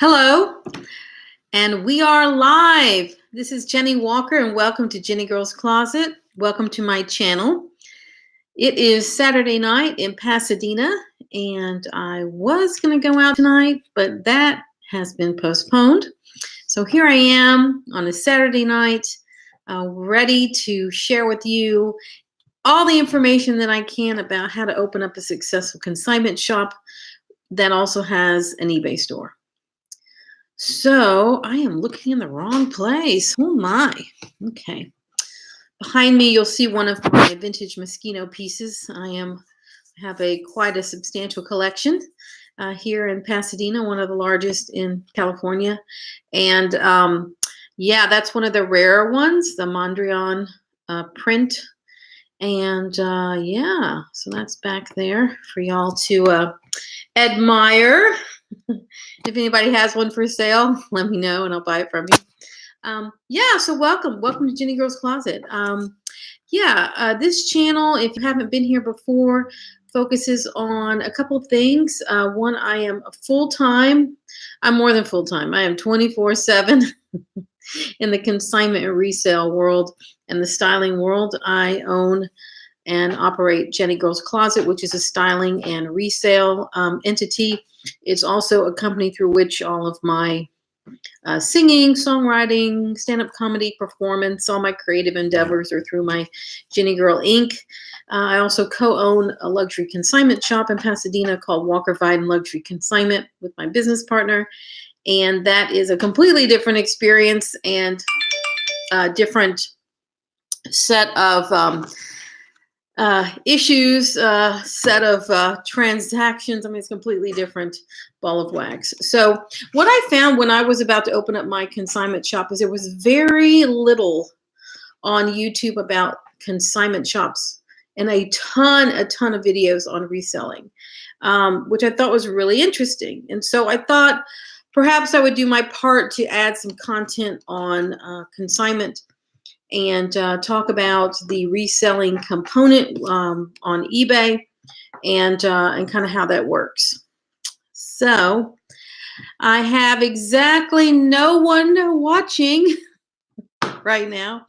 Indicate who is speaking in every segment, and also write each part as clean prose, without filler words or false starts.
Speaker 1: Hello, and we are live. This is Jennie Walker, and welcome to JennieGirls Closet. Welcome to my channel. It is Saturday night in Pasadena, and I was going to go out tonight, but that has been postponed. So here I am on a Saturday night, ready to share with you all the information that I can about how to open up a successful consignment shop that also has an eBay store. So I am looking in the wrong place. Oh my. Okay. Behind me, you'll see one of my vintage Moschino pieces. I have quite a substantial collection here in Pasadena, one of the largest in California. And yeah, that's one of the rare ones, the Mondrian print. And yeah, so that's back there for y'all to admire. If anybody has one for sale, let me know and I'll buy it from you. Yeah, so welcome to JennieGirls Closet. This channel, if you haven't been here before, focuses on a couple of things. One, I am full-time. I'm more than full-time. I am 24/7 in the consignment and resale world and the styling world. I own and operate JennieGirls Closet, which is a styling and resale entity. It's also a company through which all of my singing, songwriting, stand-up comedy, performance, all my creative endeavors are through my Jennie Girl Inc. I also co-own a luxury consignment shop in Pasadena called Viden Luxury Consignment with my business partner. And that is a completely different experience and a different set of issues, set of transactions. I mean, it's a completely different ball of wax. So what I found when I was about to open up my consignment shop is there was very little on YouTube about consignment shops and a ton of videos on reselling, which I thought was really interesting. And so I thought perhaps I would do my part to add some content on consignment and talk about the reselling component on eBay and kind of how that works. So I have exactly no one watching right now,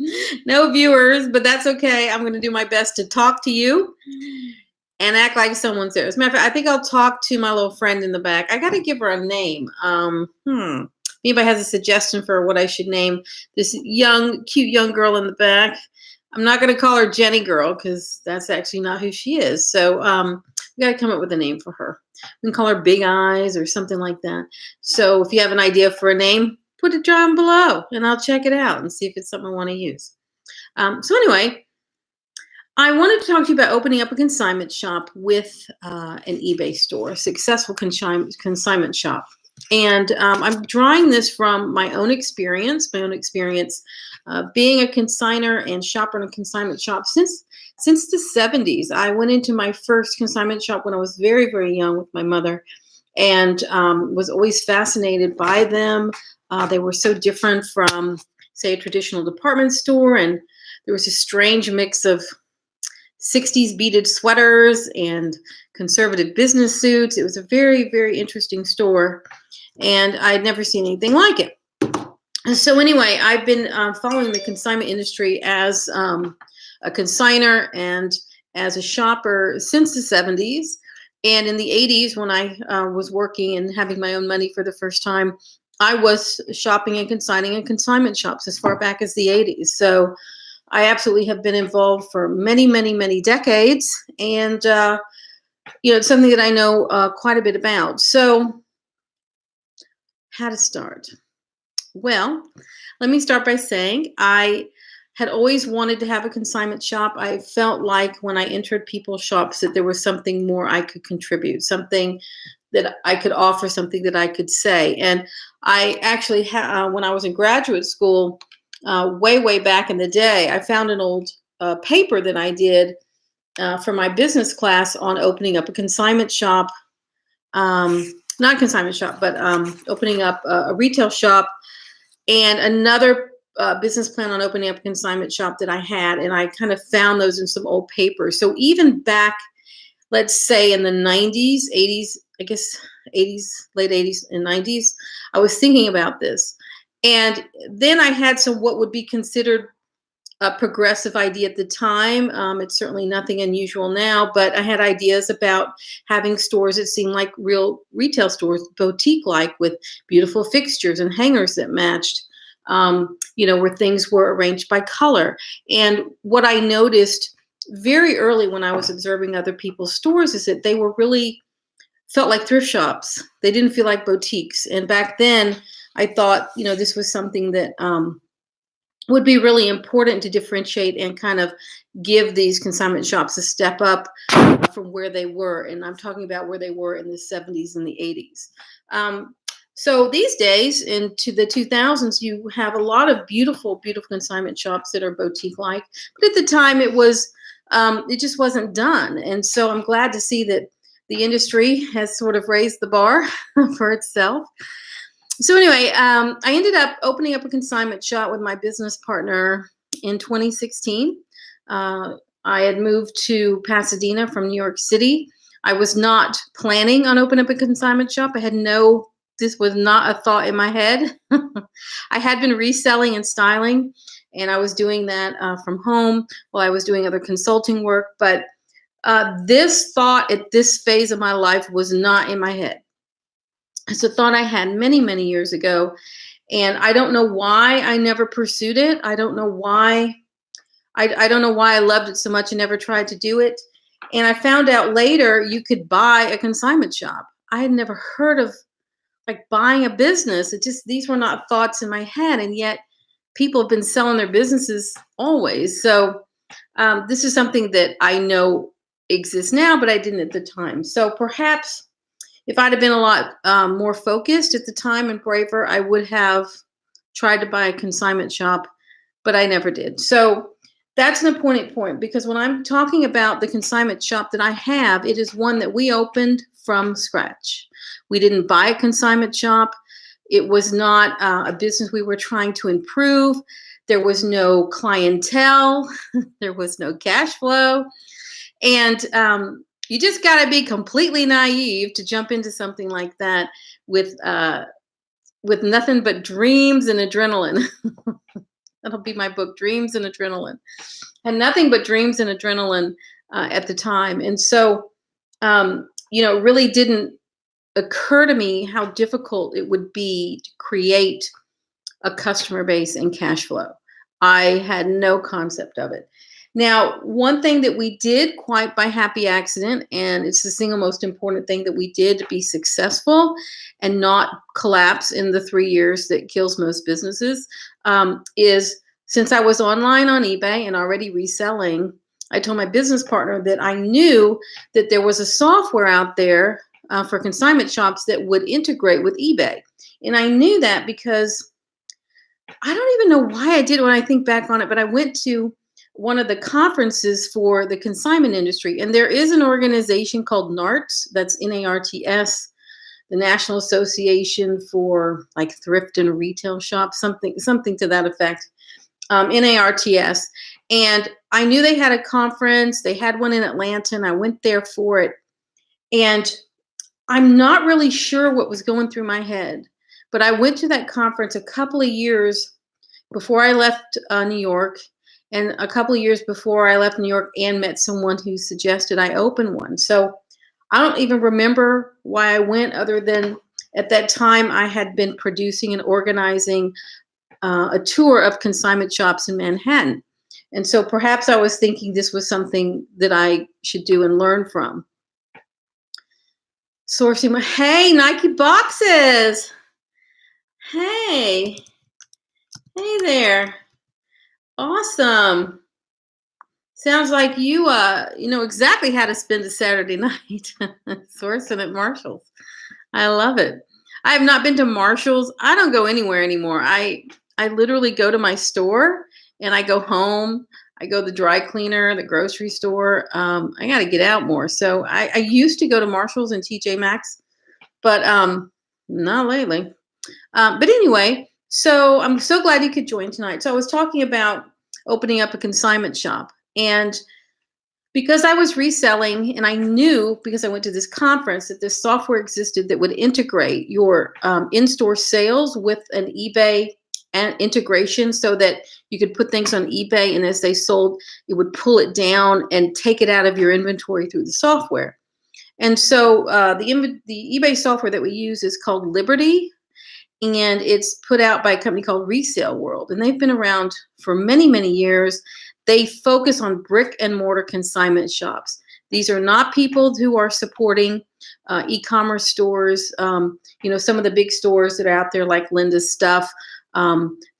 Speaker 1: no viewers, but that's okay. I'm going to do my best to talk to you and act like someone's there. As a matter of fact, I think I'll talk to my little friend in the back. I got to give her a name. Anybody has a suggestion for what I should name this cute young girl in the back? I'm not going to call her Jennie Girl because that's actually not who she is. So we got to come up with a name for her. We can call her Big Eyes or something like that. So if you have an idea for a name, put it down below and I'll check it out and see if it's something I want to use. So anyway, I wanted to talk to you about opening up a consignment shop with an eBay store, a successful consignment shop. And I'm drawing this from my own experience being a consignor and shopper in a consignment shop since the 70s. I went into my first consignment shop when I was very, very young with my mother and was always fascinated by them. They were so different from, say, a traditional department store. And there was a strange mix of 60s beaded sweaters and conservative business suits. It was a very, very interesting store, and I'd never seen anything like it. So anyway, I've been following the consignment industry as a consignor and as a shopper since the 70s. And in the 80s, when I was working and having my own money for the first time, I was shopping and consigning in consignment shops as far back as the 80s. So I absolutely have been involved for many, many, many decades. And, it's something that I know quite a bit about. So how to start? Well, let me start by saying I had always wanted to have a consignment shop. I felt like when I entered people's shops that there was something more I could contribute, something that I could offer, something that I could say. And I actually, when I was in graduate school, way back in the day, I found an old paper that I did for my business class on opening up a consignment shop, not a consignment shop, but opening up a retail shop, and another business plan on opening up a consignment shop that I had. And I kind of found those in some old papers. So even back, let's say in the 90s, 80s, I guess 80s, late 80s and 90s, I was thinking about this. And then I had some what would be considered a progressive idea at the time. It's certainly nothing unusual now, but I had ideas about having stores that seemed like real retail stores, boutique-like, with beautiful fixtures and hangers that matched, where things were arranged by color. And what I noticed very early when I was observing other people's stores is that they were really felt like thrift shops. They didn't feel like boutiques. And back then I thought, this was something that would be really important to differentiate and kind of give these consignment shops a step up from where they were. And I'm talking about where they were in the 70s and the 80s. So these days, into the 2000s, you have a lot of beautiful, beautiful consignment shops that are boutique-like. But at the time, it just wasn't done. And so I'm glad to see that the industry has sort of raised the bar for itself. So anyway, I ended up opening up a consignment shop with my business partner in 2016. I had moved to Pasadena from New York City. I was not planning on opening up a consignment shop. This was not a thought in my head. I had been reselling and styling, and I was doing that from home while I was doing other consulting work. But this thought at this phase of my life was not in my head. It's a thought I had many, many years ago, and I don't know why I never pursued it. I don't know why. I don't know why I loved it so much and never tried to do it. And I found out later you could buy a consignment shop. I had never heard of buying a business. These were not thoughts in my head, and yet people have been selling their businesses always. So this is something that I know exists now, but I didn't at the time. So perhaps if I'd have been a lot more focused at the time and braver, I would have tried to buy a consignment shop, but I never did. So that's an important point, because when I'm talking about the consignment shop that I have, it is one that we opened from scratch. We didn't buy a consignment shop. It was not a business we were trying to improve. There was no clientele. There was no cash flow. And you just got to be completely naive to jump into something like that with nothing but dreams and adrenaline. That'll be my book, Dreams and Adrenaline. And nothing but dreams and adrenaline at the time. And so, it really didn't occur to me how difficult it would be to create a customer base and cash flow. I had no concept of it. Now, one thing that we did quite by happy accident, and it's the single most important thing that we did to be successful and not collapse in the 3 years that kills most businesses, is since I was online on eBay and already reselling, I told my business partner that I knew that there was a software out there for consignment shops that would integrate with eBay. And I knew that because I don't even know why I did it when I think back on it, but I went to one of the conferences for the consignment industry. And there is an organization called NARTS, that's NARTS, the National Association for Thrift and Retail Shops, something to that effect, NARTS. And I knew they had a conference. They had one in Atlanta, and I went there for it. And I'm not really sure what was going through my head, but I went to that conference a couple of years before I left New York, and a couple of years before I left New York, and met someone who suggested I open one. So I don't even remember why I went, other than at that time I had been producing and organizing a tour of consignment shops in Manhattan. And so perhaps I was thinking this was something that I should do and learn from. Sourcing hey, Nike boxes. Hey there. Awesome. Sounds like you know exactly how to spend a Saturday night sourcing at Marshall's. I love it. I have not been to Marshall's. I don't go anywhere anymore. I literally go to my store and I go home. I go to the dry cleaner, the grocery store. I got to get out more. So I used to go to Marshall's and TJ Maxx, but not lately. But anyway, so I'm so glad you could join tonight. So I was talking about opening up a consignment shop, and because I was reselling, and I knew because I went to this conference that this software existed that would integrate your in-store sales with an eBay and integration, so that you could put things on eBay, and as they sold, it would pull it down and take it out of your inventory through the software. And so the eBay software that we use is called Liberty, and it's put out by a company called Resale World, and they've been around for many, many years. They focus on brick and mortar consignment shops. These are not people who are supporting e-commerce stores. Some of the big stores that are out there, like Linda's Stuff,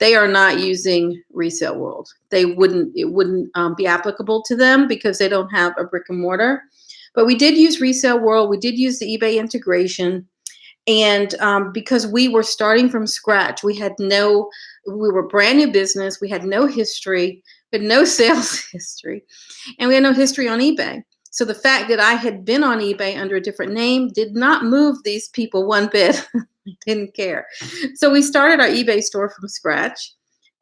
Speaker 1: they are not using Resale World. It wouldn't be applicable to them because they don't have a brick and mortar. But we did use Resale World. We did use the eBay integration. And because we were starting from scratch, we were a brand new business. We had no history, we had no sales history, and we had no history on eBay. So the fact that I had been on eBay under a different name did not move these people one bit. Didn't care. So we started our eBay store from scratch,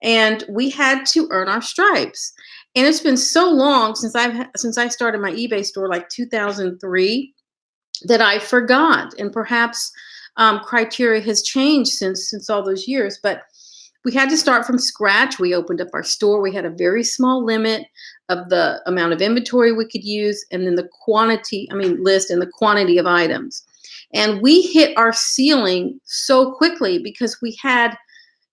Speaker 1: and we had to earn our stripes. And it's been so long since I started my eBay store, like 2003, that I forgot. And perhaps criteria has changed since all those years, but we had to start from scratch. We opened up our store. We had a very small limit of the amount of inventory we could use, and then the list and the quantity of items. And we hit our ceiling so quickly because we had,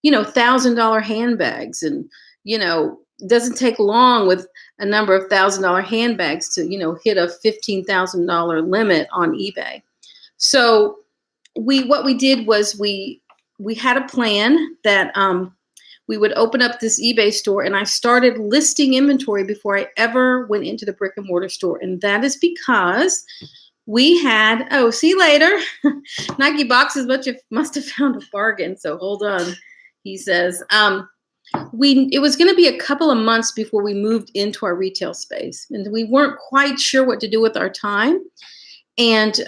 Speaker 1: $1,000 handbags, and, it doesn't take long with a number of $1,000 handbags to, hit a $15,000 limit on eBay. So what we did was we had a plan that we would open up this eBay store, and I started listing inventory before I ever went into the brick and mortar store. And that is because we had, see you later. Nike boxes, but you must have found a bargain. So hold on, he says. It was going to be a couple of months before we moved into our retail space, and we weren't quite sure what to do with our time. And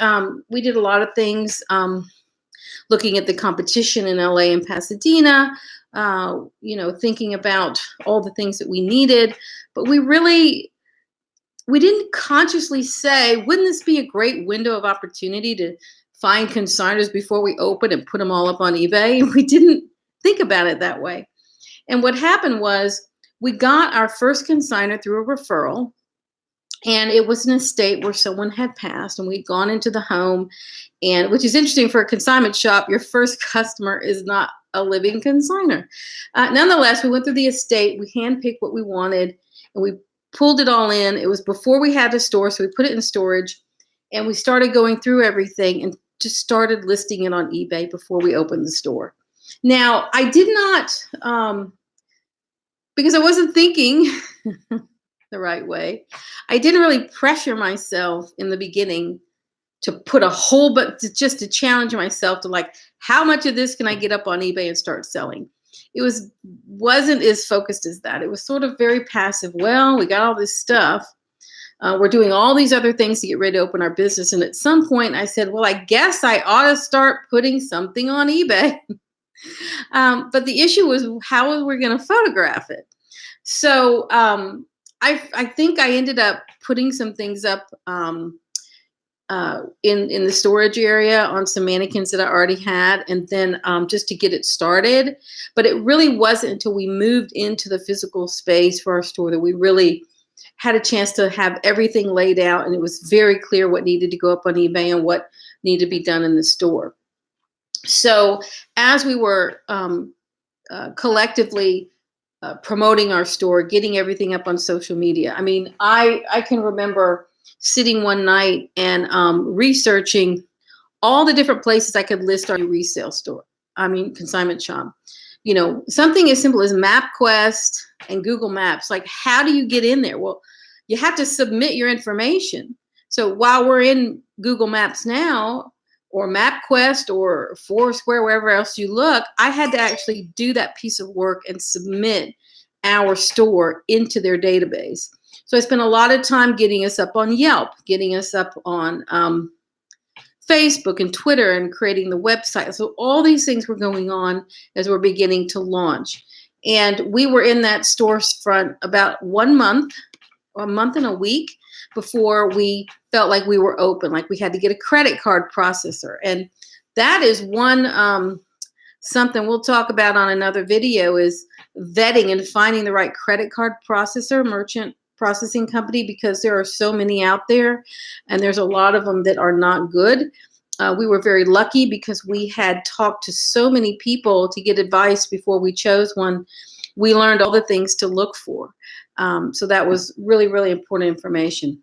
Speaker 1: we did a lot of things, looking at the competition in LA and Pasadena, thinking about all the things that we needed. But we didn't consciously say, wouldn't this be a great window of opportunity to find consigners before we open and put them all up on eBay? We didn't think about it that way. And what happened was we got our first consignor through a referral, and it was an estate where someone had passed, and we'd gone into the home, and which is interesting for a consignment shop, your first customer is not a living consignor. Nonetheless, we went through the estate, we handpicked what we wanted, and we pulled it all in. It was before we had a store, so we put it in storage, and we started going through everything and just started listing it on eBay before we opened the store. Now, I did not, because I wasn't thinking the right way, I didn't really pressure myself in the beginning to put a whole, just to challenge myself to, like, how much of this can I get up on eBay and start selling? It wasn't as focused as that. It was sort of very passive. Well, we got all this stuff. We're doing all these other things to get ready to open our business. And at some point I said, well, I guess I ought to start putting something on eBay. But the issue was, how were we going to photograph it? So I think I ended up putting some things up in the storage area on some mannequins that I already had, and then just to get it started. But it really wasn't until we moved into the physical space for our store that we really had a chance to have everything laid out, and it was very clear what needed to go up on eBay and what needed to be done in the store. So as we were collectively promoting our store, getting everything up on social media, I mean, I can remember sitting one night and researching all the different places I could list our resale store. Consignment shop. Something as simple as MapQuest and Google Maps. Like, how do you get in there? Well, you have to submit your information. So while we're in Google Maps now, or MapQuest or Foursquare, wherever else you look, I had to actually do that piece of work and submit our store into their database. So I spent a lot of time getting us up on Yelp, getting us up on Facebook and Twitter, and creating the website. So all these things were going on as we're beginning to launch. And we were in that storefront about 1 month, or a month and a week, before we felt like we were open, like we had to get a credit card processor. And that is one something we'll talk about on another video, is vetting and finding the right credit card processor, merchant processing company, because there are so many out there and there's a lot of them that are not good. We were very lucky because we had talked to so many people to get advice before we chose one. We learned all the things to look for. So that was really, really important information.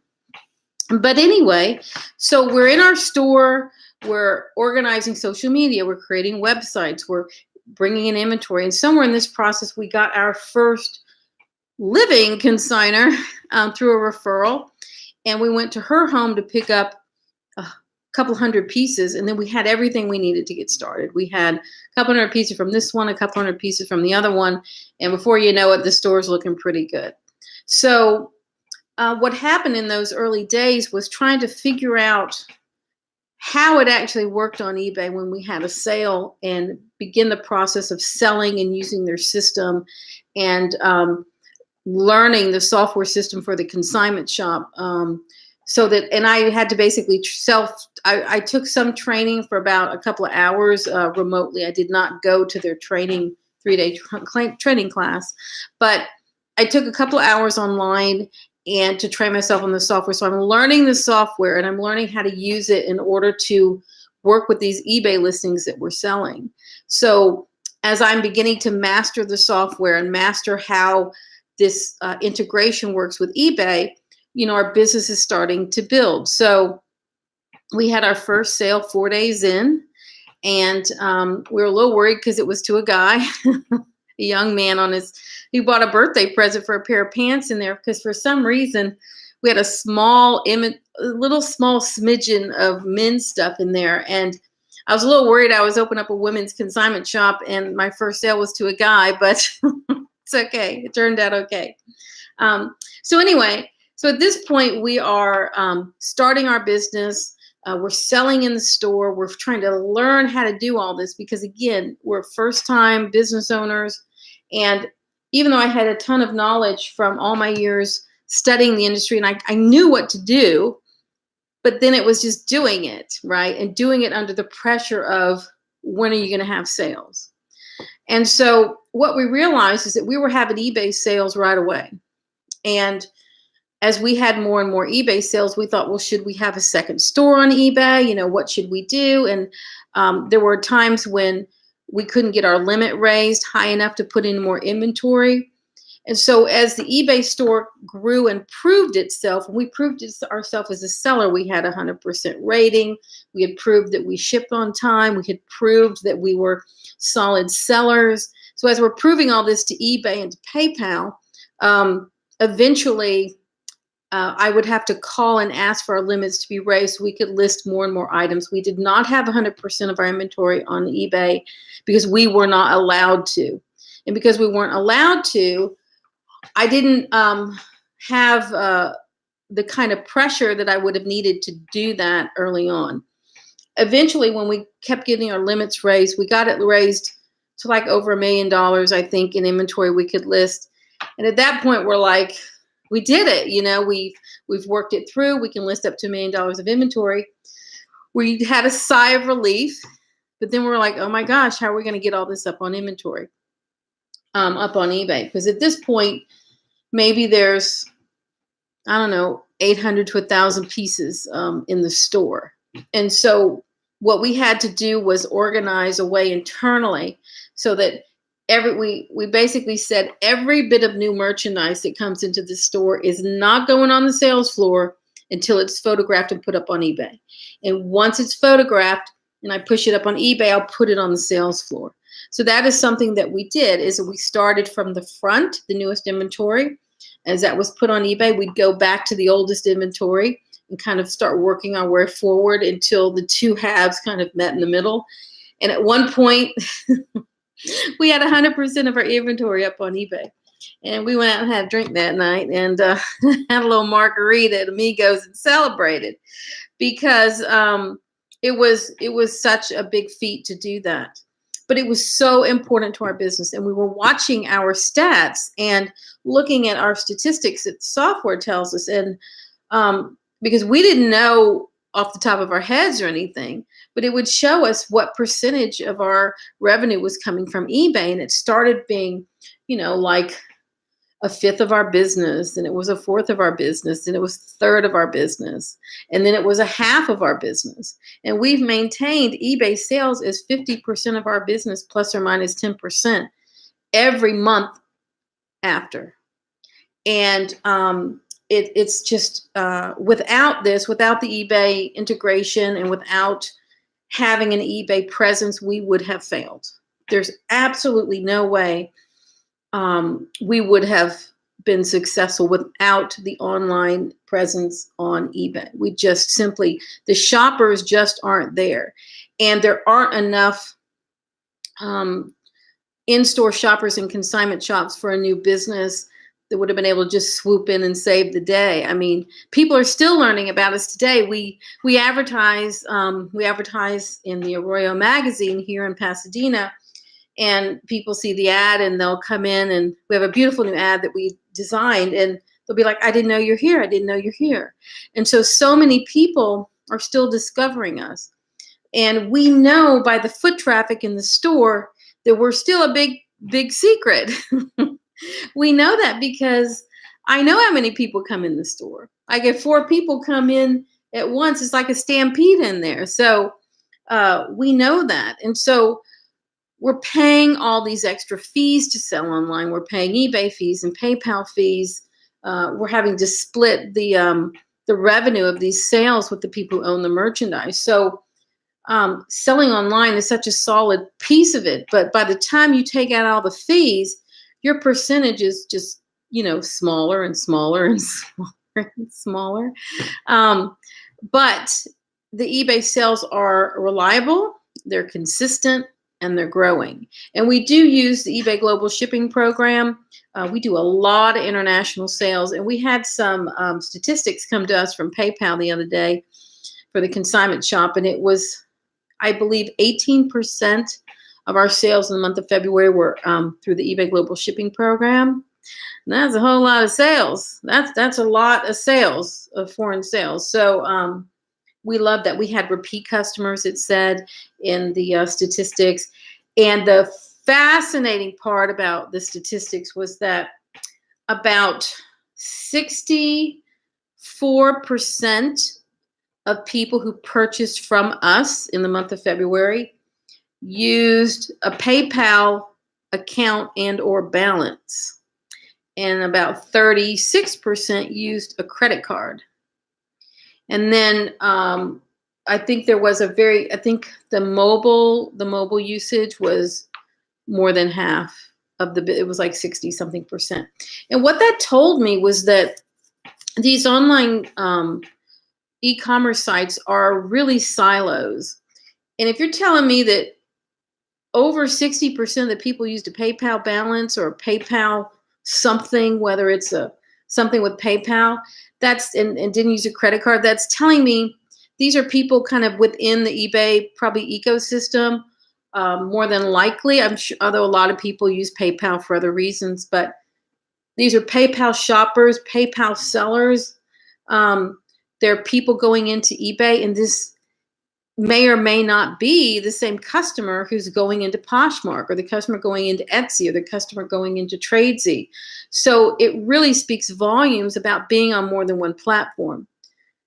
Speaker 1: But anyway, so we're in our store, we're organizing social media, we're creating websites, we're bringing in inventory. And somewhere in this process, we got our first living consignor through a referral. And we went to her home to pick up a couple hundred pieces. And then we had everything we needed to get started. We had a couple hundred pieces from this one, a couple hundred pieces from the other one. And before you know it, the store's looking pretty good. So what happened in those early days was trying to figure out how it actually worked on eBay when we had a sale, and begin the process of selling and using their system, and learning the software system for the consignment shop. So that, and I had to basically I took some training for about a couple of hours remotely. I did not go to their training, 3-day training class, but I took a couple of hours online and to train myself on the software. So I'm learning the software and I'm learning how to use it in order to work with these eBay listings that we're selling. So as I'm beginning to master the software and master how this integration works with eBay, you know, our business is starting to build. So we had our first sale 4 days in, and we were a little worried because it was to a guy, a young man he bought a birthday present for a pair of pants in there, because for some reason we had a little small smidgen of men's stuff in there. And I was a little worried. I was opening up a women's consignment shop and my first sale was to a guy, but it's okay. It turned out okay. So anyway, so at this point we are starting our business. We're selling in the store. We're trying to learn how to do all this because, again, we're first-time business owners. And even though I had a ton of knowledge from all my years studying the industry, and I knew what to do, but then it was just doing it, right? And doing it under the pressure of, when are you going to have sales? And so what we realized is that we were having eBay sales right away. And as we had more and more eBay sales, we thought, well, should we have a second store on eBay? You know, what should we do? And there were times when we couldn't get our limit raised high enough to put in more inventory. And so as the eBay store grew and proved itself, and we proved ourselves as a seller, we had a 100% rating. We had proved that we shipped on time. We had proved that we were solid sellers. So as we're proving all this to eBay and to PayPal, eventually I would have to call and ask for our limits to be raised so we could list more and more items. We did not have 100% of our inventory on eBay because we were not allowed to. And because we weren't allowed to, I didn't have the kind of pressure that I would have needed to do that early on. Eventually, when we kept getting our limits raised, we got it raised to like over $1 million, I think, in inventory we could list. And at that point, we're like, we did it. You know, we've worked it through. We can list up to $1 million of inventory. We had a sigh of relief, but then we're like, oh my gosh, how are we going to get all this up on inventory, up on eBay? Because at this point, maybe there's, I don't know, 800 to 1,000 pieces in the store. And so what we had to do was organize a way internally so that we basically said every bit of new merchandise that comes into the store is not going on the sales floor until it's photographed and put up on eBay. And once it's photographed and I push it up on eBay, I'll put it on the sales floor. So that is something that we did, is that we started from the front, the newest inventory. As that was put on eBay, we'd go back to the oldest inventory and kind of start working our way forward until the two halves kind of met in the middle. And at one point, we had 100% of our inventory up on eBay. And we went out and had a drink that night and had a little margarita at Amigos and celebrated, because it was such a big feat to do that. But it was so important to our business. And we were watching our stats and looking at our statistics that the software tells us. And because we didn't know off the top of our heads or anything, but it would show us what percentage of our revenue was coming from eBay. And it started being, like a fifth of our business, and it was a fourth of our business, and it was a third of our business, and then it was a half of our business. And we've maintained eBay sales as 50% of our business, plus or minus 10%, every month after. And it's just without this, without the eBay integration and without having an eBay presence, we would have failed. There's absolutely no way we would have been successful without the online presence on eBay. We just simply, the shoppers just aren't there. And there aren't enough in-store shoppers and consignment shops for a new business that would have been able to just swoop in and save the day. I mean, people are still learning about us today. We advertise in the Arroyo magazine here in Pasadena, and people see the ad and they'll come in, and we have a beautiful new ad that we designed, and they'll be like, I didn't know you're here. I didn't know you're here. And so many people are still discovering us. And we know by the foot traffic in the store that we're still a big secret. We know that because I know how many people come in the store. I get 4 people come in at once. It's like a stampede in there. So we know that. And so we're paying all these extra fees to sell online. We're paying eBay fees and PayPal fees. We're having to split the revenue of these sales with the people who own the merchandise. So selling online is such a solid piece of it. But by the time you take out all the fees, your percentage is just, smaller and smaller and smaller and smaller. But the eBay sales are reliable, they're consistent, and they're growing. And we do use the eBay Global Shipping Program. We do a lot of international sales. And we had some statistics come to us from PayPal the other day for the consignment shop. And it was, I believe, 18% of our sales in the month of February were through the eBay Global Shipping Program. And that's a whole lot of sales. That's a lot of sales, of foreign sales. So we love that. We had repeat customers, it said in the statistics. And the fascinating part about the statistics was that about 64% of people who purchased from us in the month of February used a PayPal account and or balance, and about 36% used a credit card. And then I think there was the mobile usage was more than half of it was like 60 something percent. And what that told me was that these online e-commerce sites are really silos. And if you're telling me that over 60% of the people used a PayPal balance or a PayPal something, whether it's something with PayPal, and didn't use a credit card, that's telling me these are people kind of within the eBay probably ecosystem, more than likely. I'm sure, although a lot of people use PayPal for other reasons, but these are PayPal shoppers, PayPal sellers. They're people going into eBay, and this may or may not be the same customer who's going into Poshmark, or the customer going into Etsy, or the customer going into Tradesy. So it really speaks volumes about being on more than one platform.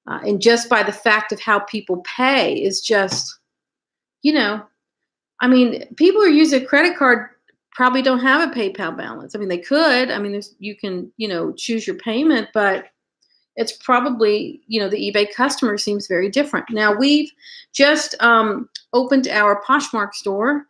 Speaker 1: And just by the fact of how people pay is just, people who use a credit card probably don't have a PayPal balance. I mean, they could. I mean, you can, choose your payment, but it's probably, the eBay customer seems very different. Now, we've just opened our Poshmark store,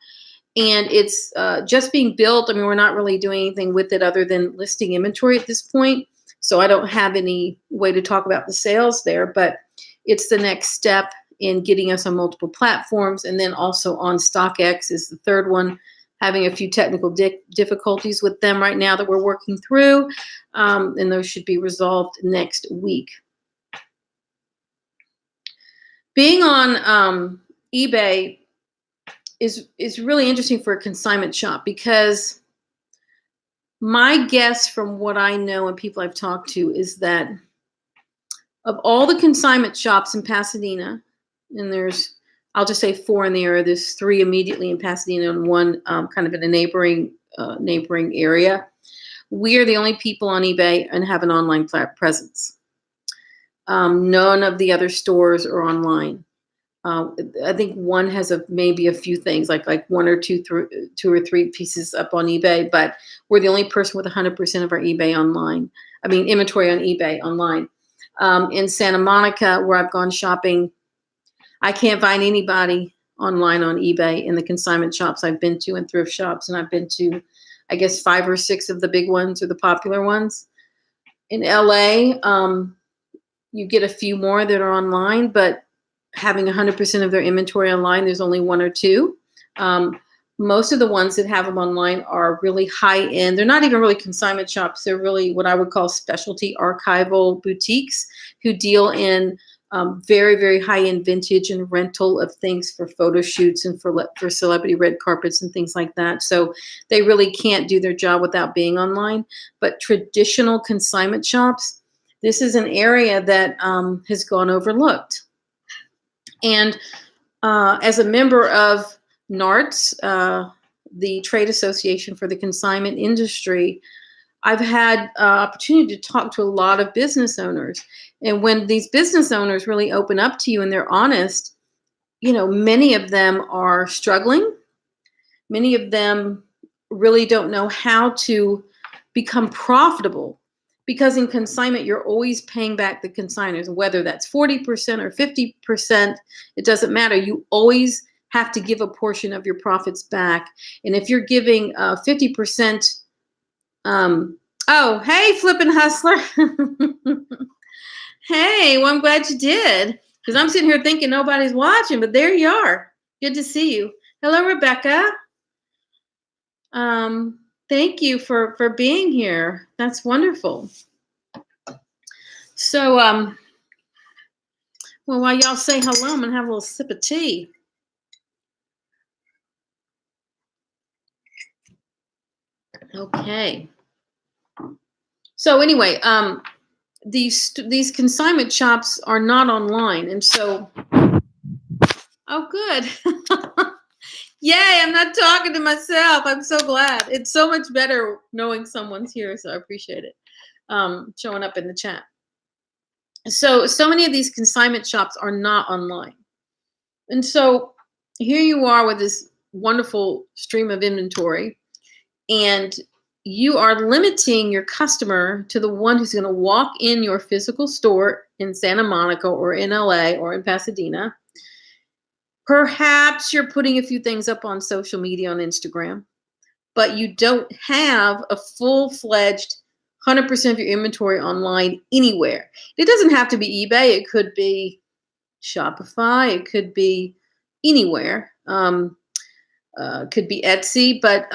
Speaker 1: and it's just being built. I mean, we're not really doing anything with it other than listing inventory at this point. So I don't have any way to talk about the sales there, but it's the next step in getting us on multiple platforms. And then also on StockX is the third one, having a few technical difficulties with them right now that we're working through. And those should be resolved next week. Being on eBay is really interesting for a consignment shop, because my guess from what I know and people I've talked to is that Of all the consignment shops in Pasadena, and I'll just say 4 in the area. There's 3 immediately in Pasadena and 1 kind of in a neighboring area. We are the only people on eBay and have an online presence. None of the other stores are online. I think one has maybe a few things, like 1 or 2 or 3 pieces up on eBay, but we're the only person with 100% of our eBay online. I mean, inventory on eBay online. In Santa Monica, where I've gone shopping, I can't find anybody online on eBay in the consignment shops I've been to and thrift shops, and I've been to, I guess, 5 or 6 of the big ones or the popular ones. In LA, you get a few more that are online, but having 100% of their inventory online, there's only 1 or 2. Most of the ones that have them online are really high end. They're not even really consignment shops. They're really what I would call specialty archival boutiques who deal in very, very high end vintage and rental of things for photo shoots and for celebrity red carpets and things like that. So they really can't do their job without being online. But traditional consignment shops, this is an area that has gone overlooked. And as a member of NARTS, the trade association for the consignment industry, I've had opportunity to talk to a lot of business owners. And when these business owners really open up to you and they're honest, many of them are struggling. Many of them really don't know how to become profitable, because in consignment, you're always paying back the consigners, whether that's 40% or 50%, it doesn't matter. You always have to give a portion of your profits back. And if you're giving 50%, oh, hey, Flippin' Hustler. Hey, well, I'm glad you did, because I'm sitting here thinking nobody's watching, but there you are. Good to see you. Hello, Rebecca. Thank you for being here. That's wonderful. So, well, while y'all say hello, I'm going to have a little sip of tea. Okay. So anyway, these consignment shops are not online. And so, oh, good. Yay, I'm not talking to myself. I'm so glad. It's so much better knowing someone's here, so I appreciate it showing up in the chat. So many of these consignment shops are not online. And so here you are with this wonderful stream of inventory, and you are limiting your customer to the one who's going to walk in your physical store in Santa Monica or in LA or in Pasadena. Perhaps you're putting a few things up on social media on Instagram, but you don't have a full-fledged 100% of your inventory online anywhere. It doesn't have to be eBay. It could be Shopify. It could be anywhere. Could be Etsy, but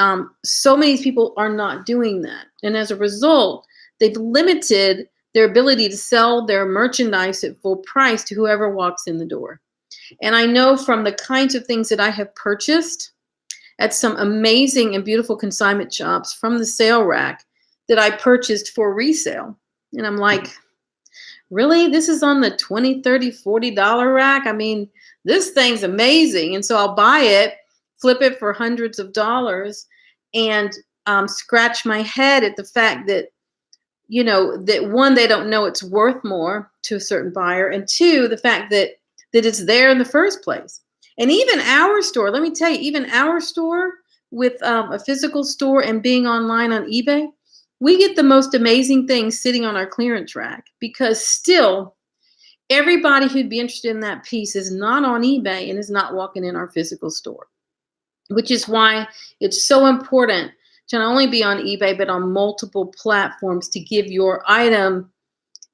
Speaker 1: so many people are not doing that. And as a result, they've limited their ability to sell their merchandise at full price to whoever walks in the door. And I know from the kinds of things that I have purchased at some amazing and beautiful consignment shops from the sale rack that I purchased for resale. And I'm like, really? This is on the $20, $30, $40 rack? I mean, this thing's amazing. And so I'll buy it, flip it for hundreds of dollars, and scratch my head at the fact that, that one, they don't know it's worth more to a certain buyer, and two, the fact that it's there in the first place. And even our store, let me tell you, even our store with a physical store and being online on eBay, we get the most amazing things sitting on our clearance rack, because still everybody who'd be interested in that piece is not on eBay and is not walking in our physical store, which is why it's so important to not only be on eBay, but on multiple platforms to give your item,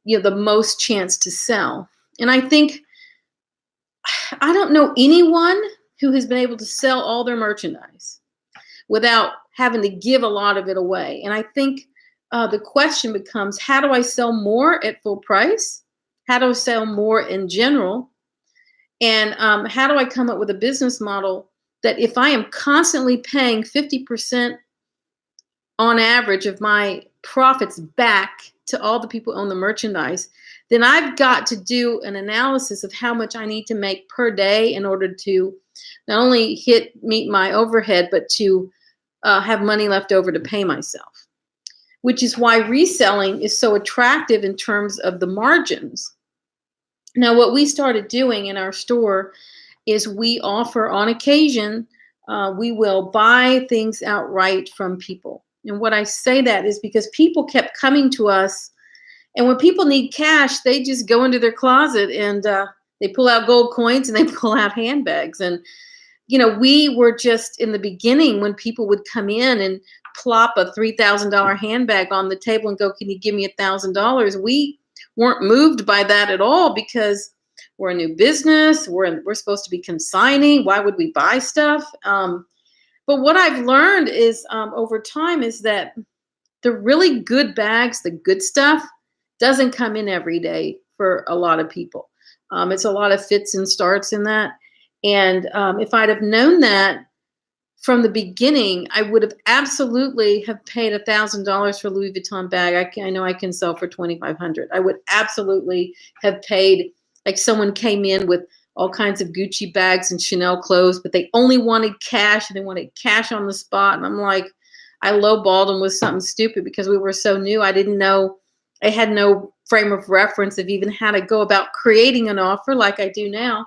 Speaker 1: the most chance to sell. And I think, I don't know anyone who has been able to sell all their merchandise without having to give a lot of it away. And I think the question becomes, how do I sell more at full price? How do I sell more in general? And how do I come up with a business model that if I am constantly paying 50% on average of my profits back to all the people who own the merchandise, then I've got to do an analysis of how much I need to make per day in order to not only meet my overhead, but to have money left over to pay myself, which is why reselling is so attractive in terms of the margins. Now, what we started doing in our store is we offer, on occasion, we will buy things outright from people. And what I say that is because people kept coming to us, and when people need cash, they just go into their closet and they pull out gold coins and they pull out handbags. And, we were just in the beginning when people would come in and plop a $3,000 handbag on the table and go, "Can you give me $1,000?" We weren't moved by that at all because we're a new business. We're supposed to be consigning. Why would we buy stuff? But what I've learned is over time is that the really good bags, the good stuff, doesn't come in every day for a lot of people. It's a lot of fits and starts in that. And if I'd have known that from the beginning, I would have absolutely have paid $1,000 for a Louis Vuitton bag. I know I can sell for $2,500. I would absolutely have paid, like someone came in with all kinds of Gucci bags and Chanel clothes, but they only wanted cash and they wanted cash on the spot. And I'm like, I lowballed them with something stupid because we were so new. I didn't know, I had no frame of reference of even how to go about creating an offer like I do now.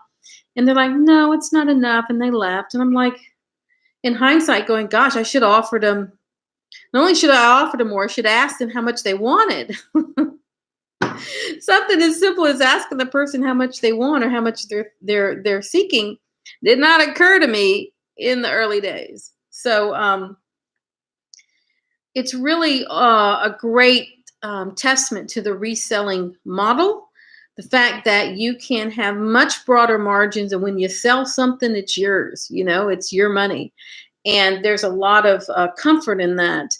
Speaker 1: And they're like, "No, it's not enough." And they left. And I'm like, in hindsight, going, gosh, I should have offered them. Not only should I have offered them more, I should have asked them how much they wanted. Something as simple as asking the person how much they want or how much they're seeking did not occur to me in the early days. So it's really a great testament to the reselling model. The fact that you can have much broader margins, and when you sell something, it's yours. It's your money, and there's a lot of comfort in that,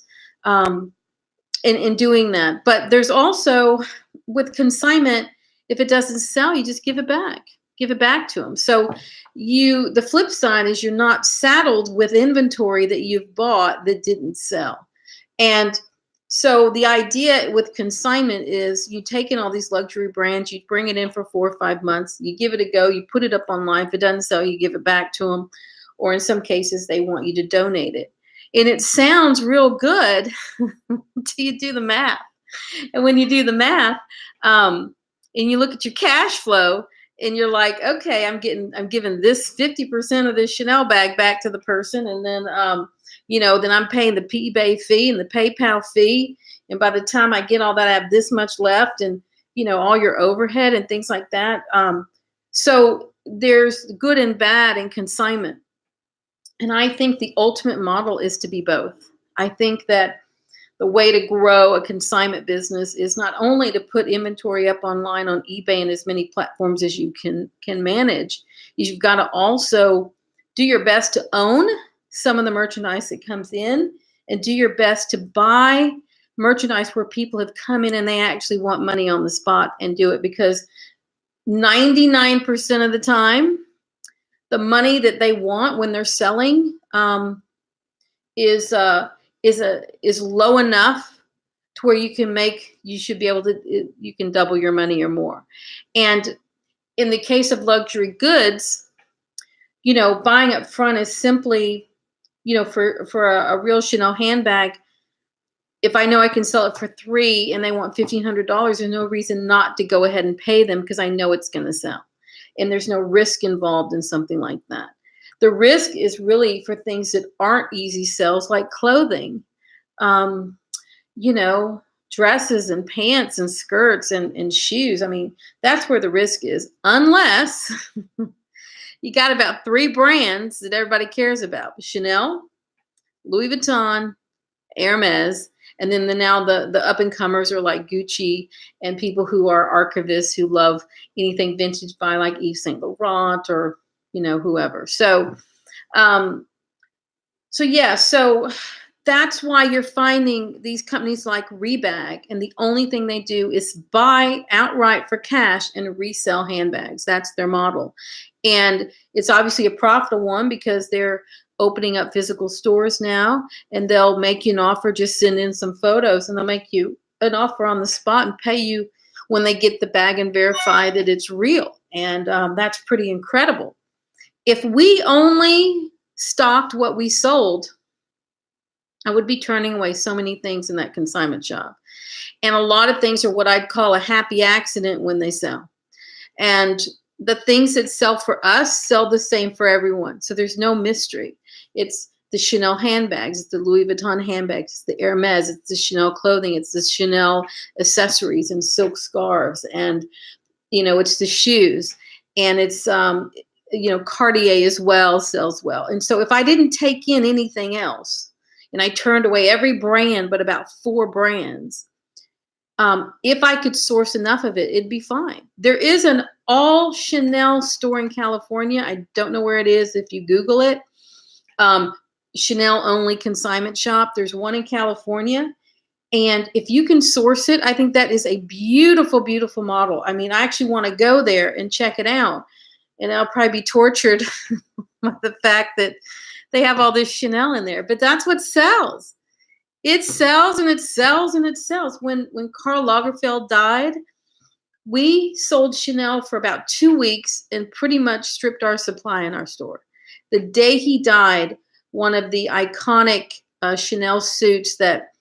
Speaker 1: in doing that. But there's also, with consignment, if it doesn't sell, you just give it back. Give it back to them. So the flip side is you're not saddled with inventory that you've bought that didn't sell, and so the idea with consignment is you take in all these luxury brands, you bring it in for 4 or 5 months, you give it a go, you put it up online. If it doesn't sell, you give it back to them. Or in some cases, they want you to donate it. And it sounds real good until you do the math. And when you do the math and you look at your cash flow and you're like, okay, I'm giving this 50% of this Chanel bag back to the person. And then, then I'm paying the eBay fee and the PayPal fee. And by the time I get all that, I have this much left and, all your overhead and things like that. So there's good and bad in consignment. And I think the ultimate model is to be both. I think that the way to grow a consignment business is not only to put inventory up online on eBay and as many platforms as you can manage. You've got to also do your best to own some of the merchandise that comes in, and do your best to buy merchandise where people have come in and they actually want money on the spot and do it, because 99% of the time, the money that they want when they're selling is low enough to where you should be able to, you can double your money or more. And in the case of luxury goods, buying up front is simply, for a real Chanel handbag, if I know I can sell it for $3,000 and they want $1,500, there's no reason not to go ahead and pay them because I know it's going to sell. And there's no risk involved in something like that. The risk is really for things that aren't easy sells, like clothing, dresses and pants and skirts and shoes. I mean, that's where the risk is, unless you got about 3 brands that everybody cares about: Chanel, Louis Vuitton, Hermes, and then now the up and comers are like Gucci and people who are archivists who love anything vintage by like Yves Saint Laurent or whoever. So that's why you're finding these companies like Rebag, and the only thing they do is buy outright for cash and resell handbags. That's their model. And it's obviously a profitable one because they're opening up physical stores now, and they'll make you an offer. Just send in some photos and they'll make you an offer on the spot and pay you when they get the bag and verify that it's real. And that's pretty incredible. If we only stocked what we sold, I would be turning away so many things in that consignment shop. And a lot of things are what I'd call a happy accident when they sell. And the things that sell for us sell the same for everyone. So there's no mystery. It's the Chanel handbags, it's the Louis Vuitton handbags, it's the Hermes, it's the Chanel clothing, it's the Chanel accessories and silk scarves, and it's the shoes, and it's Cartier as well sells well. And so if I didn't take in anything else, and I turned away every brand but about 4 brands, if I could source enough of it, it'd be fine. There is an all Chanel store in California. I don't know where it is. If you Google it, Chanel only consignment shop. There's one in California. And if you can source it, I think that is a beautiful, beautiful model. I mean, I actually want to go there and check it out. And I'll probably be tortured by the fact that they have all this Chanel in there. But that's what sells. It sells and it sells and it sells. When Karl Lagerfeld died, we sold Chanel for about 2 weeks and pretty much stripped our supply in our store. The day he died, one of the iconic Chanel suits that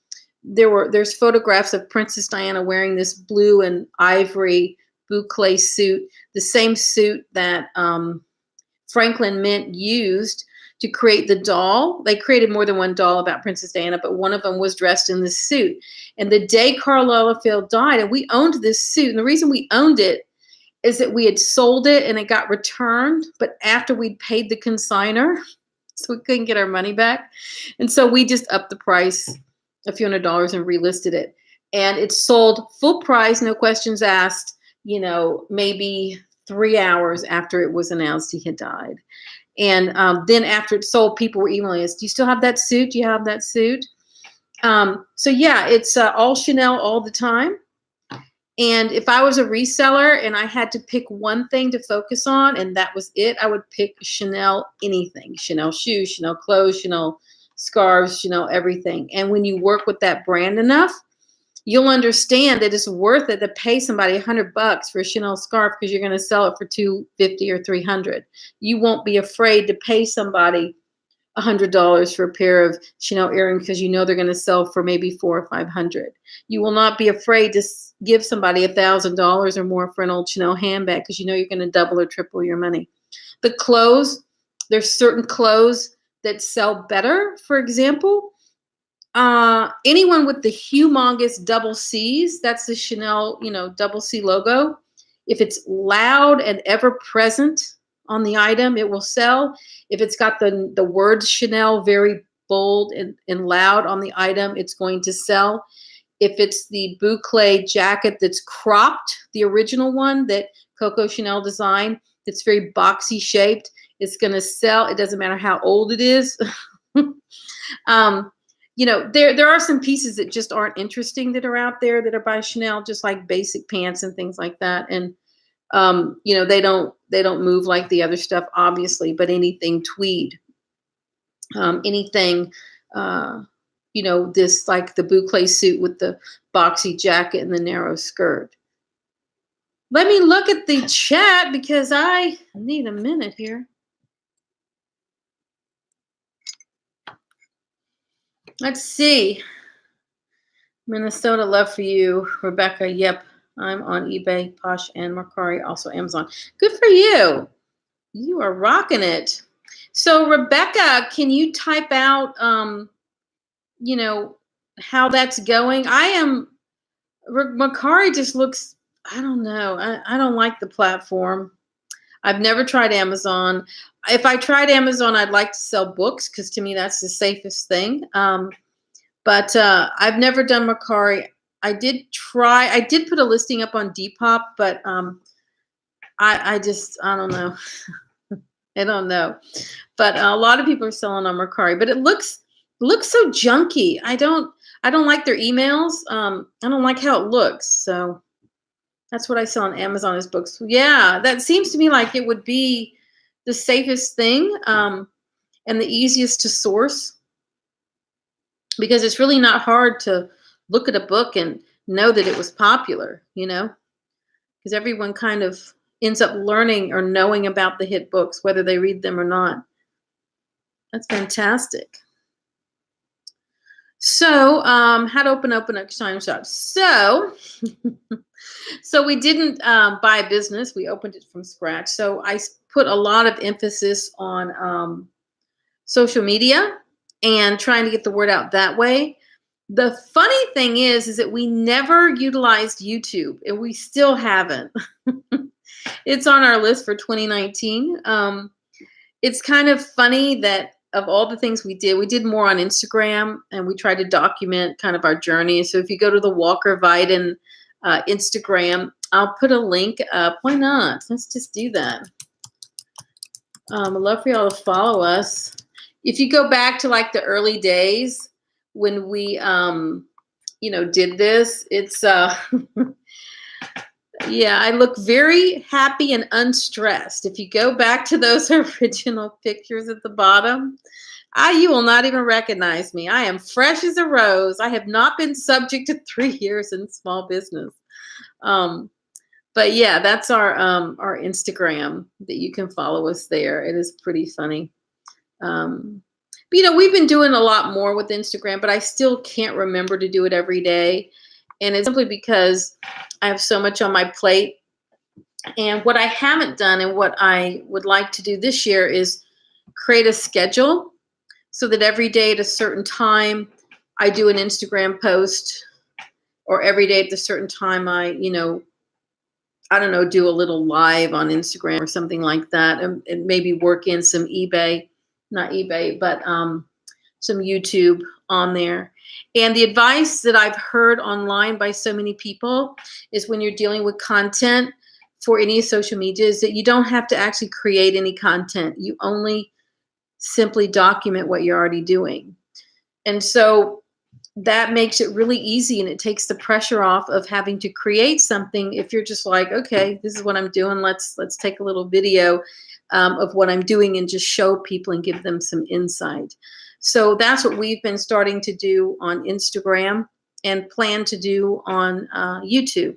Speaker 1: there's photographs of Princess Diana wearing this blue and ivory boucle suit, the same suit that Franklin Mint used to create the doll. They created more than one doll about Princess Diana, but one of them was dressed in this suit. And the day Karl Lagerfeld died, and we owned this suit, and the reason we owned it is that we had sold it and it got returned, but after we'd paid the consignor, so we couldn't get our money back. And so we just upped the price a few $100s and relisted it. And it sold full price, no questions asked, maybe 3 hours after it was announced he had died. And then after it sold, people were emailing us, do you still have that suit? Do you have that suit? So yeah, it's all Chanel all the time. And if I was a reseller and I had to pick one thing to focus on and that was it, I would pick Chanel anything. Chanel shoes, Chanel clothes, Chanel scarves, Chanel everything. And when you work with that brand enough, you'll understand that it's worth it to pay somebody $100 for a Chanel scarf because you're going to sell it for $250 or $300. You won't be afraid to pay somebody $100 for a pair of Chanel earrings because you know they're going to sell for maybe $400 or $500. You will not be afraid to give somebody $1,000 or more for an old Chanel handbag because you know you're going to double or triple your money. The clothes, there's certain clothes that sell better. For example, anyone with the humongous double C's, that's the Chanel, double C logo. If it's loud and ever present on the item, it will sell. If it's got the word Chanel very bold and loud on the item, it's going to sell. If it's the boucle jacket that's cropped, the original one that Coco Chanel designed, that's very boxy shaped, it's going to sell. It doesn't matter how old it is. There are some pieces that just aren't interesting that are out there that are by Chanel, just like basic pants and things like that. And they don't move like the other stuff, obviously, but anything tweed, anything, this like the boucle suit with the boxy jacket and the narrow skirt. Let me look at the chat because I need a minute here. Let's see. Minnesota, love for you. Rebecca, yep. I'm on eBay, Posh, and Mercari, also Amazon. Good for you. You are rocking it. So, Rebecca, can you type out, how that's going? Mercari just looks, I don't know. I don't like the platform. I've never tried Amazon. If I tried Amazon, I'd like to sell books because to me, that's the safest thing. But I've never done Mercari. I did put a listing up on Depop, but I don't know. I don't know. But a lot of people are selling on Mercari, but it looks so junky. I don't like their emails. I don't like how it looks. So that's what I sell on Amazon as books. Yeah, that seems to me like it would be the safest thing and the easiest to source because it's really not hard to look at a book and know that it was popular, because everyone kind of ends up learning or knowing about the hit books, whether they read them or not. That's fantastic. So, how to open a consignment shop. So, so we didn't buy a business. We opened it from scratch. So I put a lot of emphasis on social media and trying to get the word out that way. The funny thing is that we never utilized YouTube, and we still haven't. It's on our list for 2019. It's kind of funny that of all the things we did more on Instagram, and we tried to document kind of our journey. So if you go to the Walker Viden Instagram, I'll put a link up. Why not? Let's just do that. I'd love for y'all to follow us. If you go back to like the early days when we, did this, it's, yeah, I look very happy and unstressed. If you go back to those original pictures at the bottom, you will not even recognize me. I am fresh as a rose. I have not been subject to 3 years in small business. But yeah, that's our Instagram that you can follow us there. It is pretty funny. But, we've been doing a lot more with Instagram, but I still can't remember to do it every day. And it's simply because I have so much on my plate. And what I haven't done and what I would like to do this year is create a schedule so that every day at a certain time I do an Instagram post, or every day at a certain time I don't know, do a little live on Instagram or something like that, and maybe work in some not eBay, but some YouTube on there. And the advice that I've heard online by so many people is when you're dealing with content for any social media is that you don't have to actually create any content. You only simply document what you're already doing. And so that makes it really easy, and it takes the pressure off of having to create something. If you're just like, okay, this is what I'm doing, let's take a little video of what I'm doing and just show people and give them some insight. So that's what we've been starting to do on Instagram and plan to do on YouTube.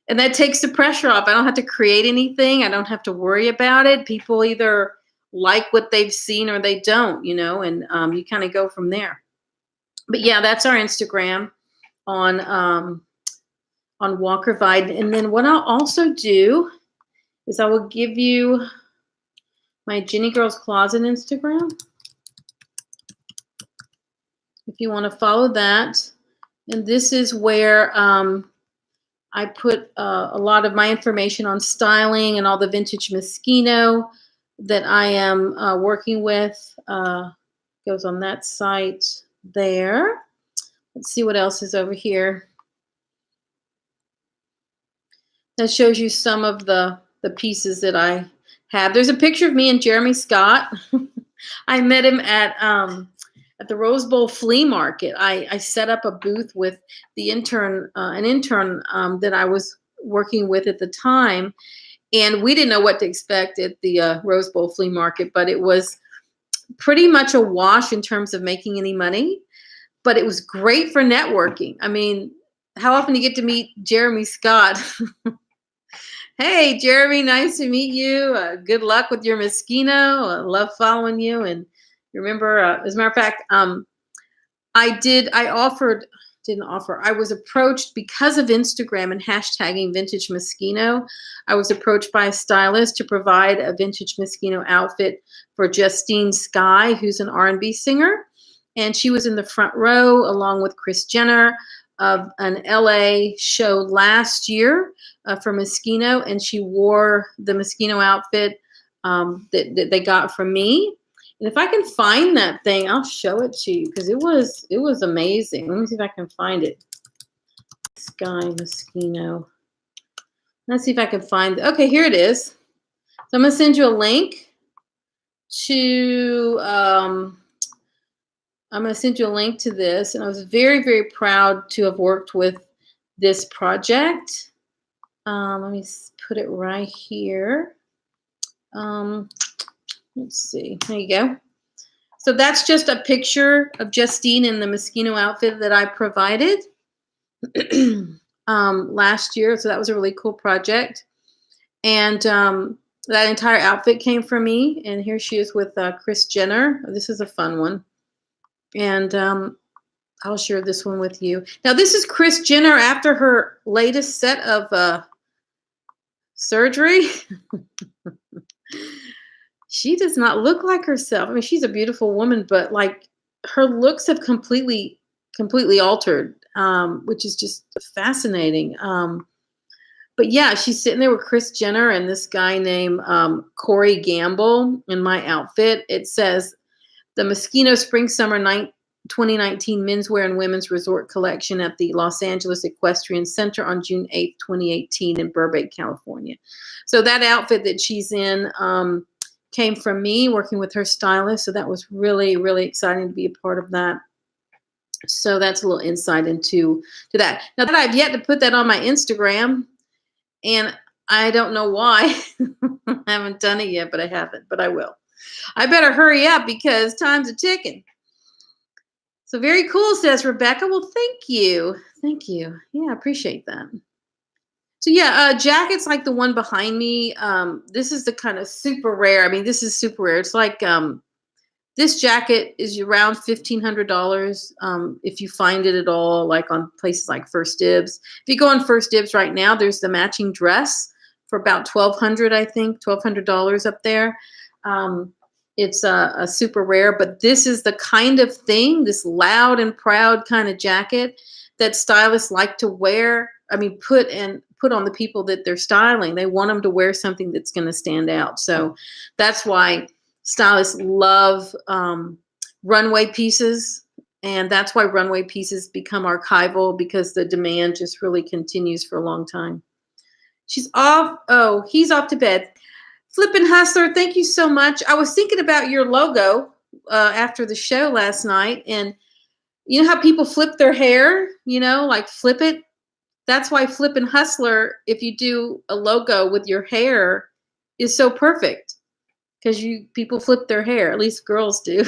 Speaker 1: And that takes the pressure off. I don't have to create anything. I don't have to worry about it. People either like what they've seen or they don't, and you kind of go from there. But yeah, that's our Instagram on Walker Viden. And then what I'll also do is I will give you my JennieGirls Closet Instagram, if you want to follow that. And this is where I put a lot of my information on styling and all the vintage Moschino that I am working with. Goes on that site there. Let's see what else is over here. That shows you some of the pieces that I have. There's a picture of me and Jeremy Scott. I met him at the Rose Bowl flea market. I set up a booth with the intern, an intern that I was working with at the time, and we didn't know what to expect at the Rose Bowl flea market, but it was pretty much a wash in terms of making any money, but it was great for networking. I mean, how often do you get to meet Jeremy Scott? Hey, Jeremy, nice to meet you. Good luck with your Moschino. I love following you. And remember, as a matter of fact, I was approached because of Instagram and hashtagging vintage Moschino. I was approached by a stylist to provide a vintage Moschino outfit for Justine Skye, who's an R&B singer. And she was in the front row along with Kris Jenner of an LA show last year for Moschino. And she wore the Moschino outfit that they got from me. And if I can find that thing, I'll show it to you because it was amazing. Let me see if I can find it. Skye Moschino. Let's see if I can find it. Okay, here it is. So I'm gonna send you a link to this, and I was very, very proud to have worked with this project. Let me put it right here. Let's see. There you go. So that's just a picture of Justine in the Moschino outfit that I provided. last year. So that was a really cool project. And that entire outfit came from me. And here she is with Kris Jenner. This is a fun one. And I'll share this one with you. Now, this is Kris Jenner after her latest set of surgery. She does not look like herself. I mean, she's a beautiful woman, but like her looks have completely altered, which is just fascinating. But yeah, she's sitting there with Kris Jenner and this guy named Corey Gamble in my outfit. It says the Moschino Spring Summer 2019 Menswear and Women's Resort Collection at the Los Angeles Equestrian Center on June 8th, 2018 in Burbank, California. So that outfit that she's in came from me working with her stylist. So that was really, really exciting to be a part of that. So that's a little insight into that. Now that I've yet to put that on my Instagram, and I don't know why. I haven't done it yet, but I haven't, but I will. I better hurry up because time's a ticking. So very cool, says Rebecca. Well, thank you. Thank you. Yeah, I appreciate that. So yeah, jackets like the one behind me. This is the kind of super rare. I mean, this is super rare. It's like this jacket is around $1,500 if you find it at all, like on places like First Dibs. If you go on First Dibs right now, there's the matching dress for about $1,200, I think, $1,200 up there. It's a super rare, but this is the kind of thing, this loud and proud kind of jacket that stylists like to wear. I mean, put on the people that they're styling. They want them to wear something that's going to stand out. So that's why stylists love runway pieces. And that's why runway pieces become archival, because the demand just really continues for a long time. She's off. Oh, he's off to bed. Flippin' Hustler, thank you so much. I was thinking about your logo after the show last night. And you know how people flip their hair, like flip it? That's why Flippin' Hustler, if you do a logo with your hair, is so perfect, because people flip their hair. At least girls do.